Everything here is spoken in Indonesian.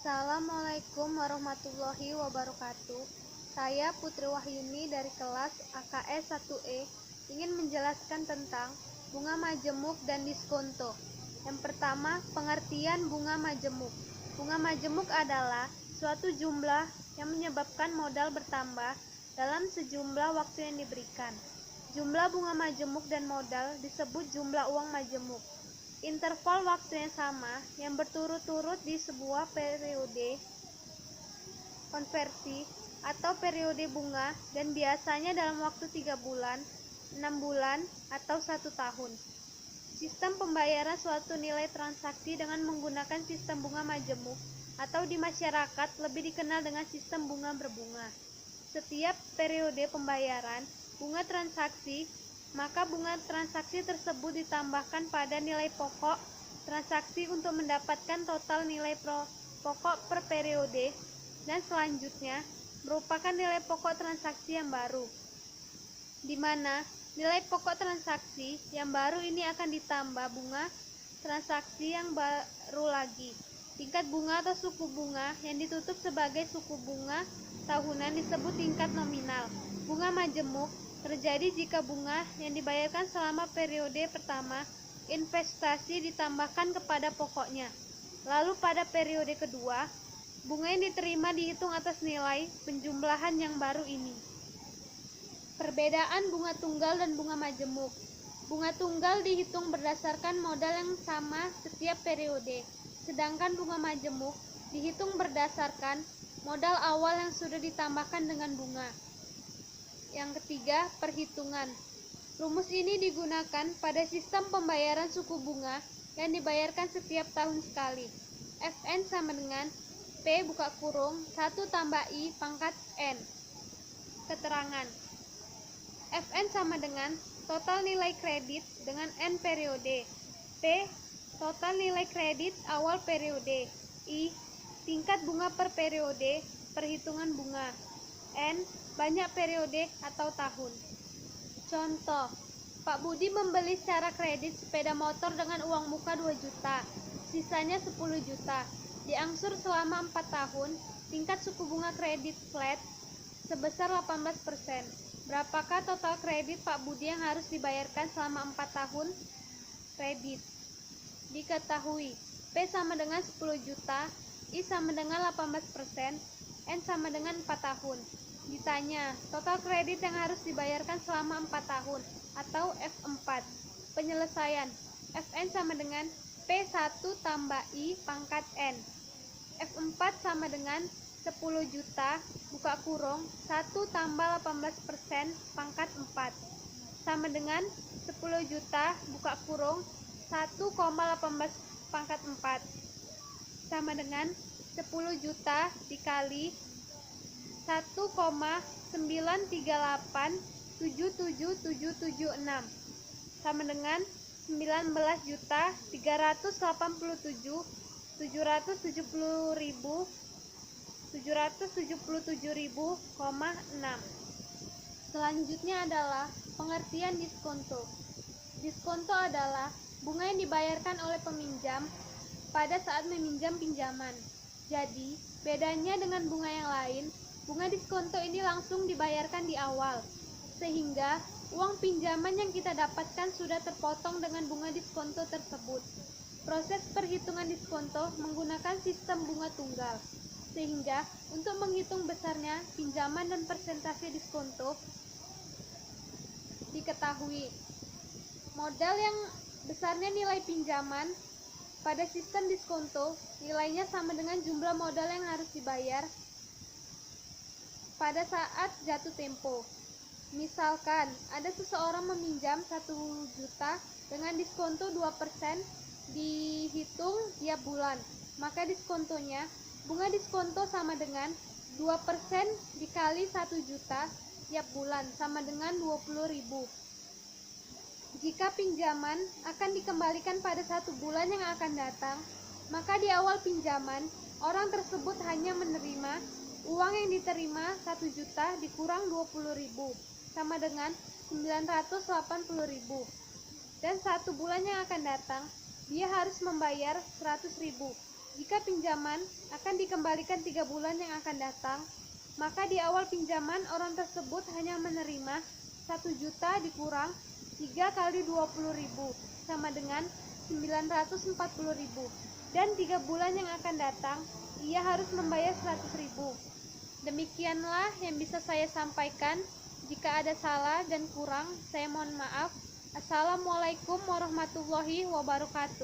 Assalamualaikum warahmatullahi wabarakatuh. Saya Putri Wahyuni dari kelas AKS 1E ingin menjelaskan tentang bunga majemuk dan diskonto. Yang pertama, pengertian bunga majemuk. Bunga majemuk adalah suatu jumlah yang menyebabkan modal bertambah dalam sejumlah waktu yang diberikan. Jumlah bunga majemuk dan modal disebut jumlah uang majemuk. Interval waktu yang sama yang berturut-turut di sebuah periode konversi atau periode bunga dan biasanya dalam waktu 3 bulan, 6 bulan, atau 1 tahun. Sistem pembayaran suatu nilai transaksi dengan menggunakan sistem bunga majemuk atau di masyarakat lebih dikenal dengan sistem bunga berbunga. Setiap periode pembayaran bunga transaksi, maka bunga transaksi tersebut ditambahkan pada nilai pokok transaksi untuk mendapatkan total nilai pokok per periode, dan selanjutnya merupakan nilai pokok transaksi yang baru, di mana nilai pokok transaksi yang baru ini akan ditambah bunga transaksi yang baru lagi. Tingkat bunga atau suku bunga yang ditutup sebagai suku bunga tahunan disebut tingkat nominal. Bunga majemuk terjadi jika bunga yang dibayarkan selama periode pertama investasi ditambahkan kepada pokoknya. Lalu pada periode kedua, bunga yang diterima dihitung atas nilai penjumlahan yang baru ini. Perbedaan bunga tunggal dan bunga majemuk. Bunga tunggal dihitung berdasarkan modal yang sama setiap periode, sedangkan bunga majemuk dihitung berdasarkan modal awal yang sudah ditambahkan dengan bunga. Yang ketiga, perhitungan. Rumus ini digunakan pada sistem pembayaran suku bunga yang dibayarkan setiap tahun sekali. Fn sama dengan P buka kurung 1 tambah I pangkat N. Keterangan. Fn sama dengan total nilai kredit dengan N periode. P total nilai kredit awal periode. I tingkat bunga per periode perhitungan bunga. N banyak periode atau tahun. Contoh, Pak Budi membeli secara kredit sepeda motor dengan uang muka 2 juta, sisanya 10 juta. Diangsur selama 4 tahun, tingkat suku bunga kredit flat sebesar 18%. Berapakah total kredit Pak Budi yang harus dibayarkan selama 4 tahun kredit? Diketahui, P sama dengan 10 juta, I sama dengan 18%, N sama dengan 4 tahun. Ditanya, total kredit yang harus dibayarkan selama 4 tahun atau F4. Penyelesaian, Fn sama dengan P1 tambah I pangkat N. F4 sama dengan 10 juta, buka kurung, 1 tambah 18% pangkat 4. Sama dengan 10 juta, buka kurung, 1,18 pangkat 4. Sama dengan 10 juta dikali 1,93877776 sama dengan 19.387.777.6. Selanjutnya adalah pengertian diskonto. Diskonto adalah bunga yang dibayarkan oleh peminjam pada saat meminjam pinjaman. Jadi, bedanya dengan bunga yang lain, bunga diskonto ini langsung dibayarkan di awal, sehingga uang pinjaman yang kita dapatkan sudah terpotong dengan bunga diskonto tersebut. Proses perhitungan diskonto menggunakan sistem bunga tunggal, sehingga untuk menghitung besarnya pinjaman dan persentase diskonto diketahui. Modal yang besarnya nilai pinjaman pada sistem diskonto, nilainya sama dengan jumlah modal yang harus dibayar pada saat jatuh tempo. Misalkan, ada seseorang meminjam 1 juta dengan diskonto 2% dihitung tiap bulan. Maka diskontonya, bunga diskonto sama dengan 2% dikali 1 juta tiap bulan, sama dengan 20.000. Jika pinjaman akan dikembalikan pada 1 bulan yang akan datang, maka di awal pinjaman, orang tersebut hanya menerima uang yang diterima 1 juta dikurang 20.000, sama dengan 980.000. Dan 1 bulan yang akan datang, dia harus membayar 100.000. Jika pinjaman akan dikembalikan 3 bulan yang akan datang, maka di awal pinjaman orang tersebut hanya menerima 1 juta dikurang 3 kali 20.000 sama dengan 940.000, dan 3 bulan yang akan datang ia harus membayar 100.000. Demikianlah yang bisa saya sampaikan. Jika ada salah dan kurang, saya mohon maaf. Assalamualaikum warahmatullahi wabarakatuh.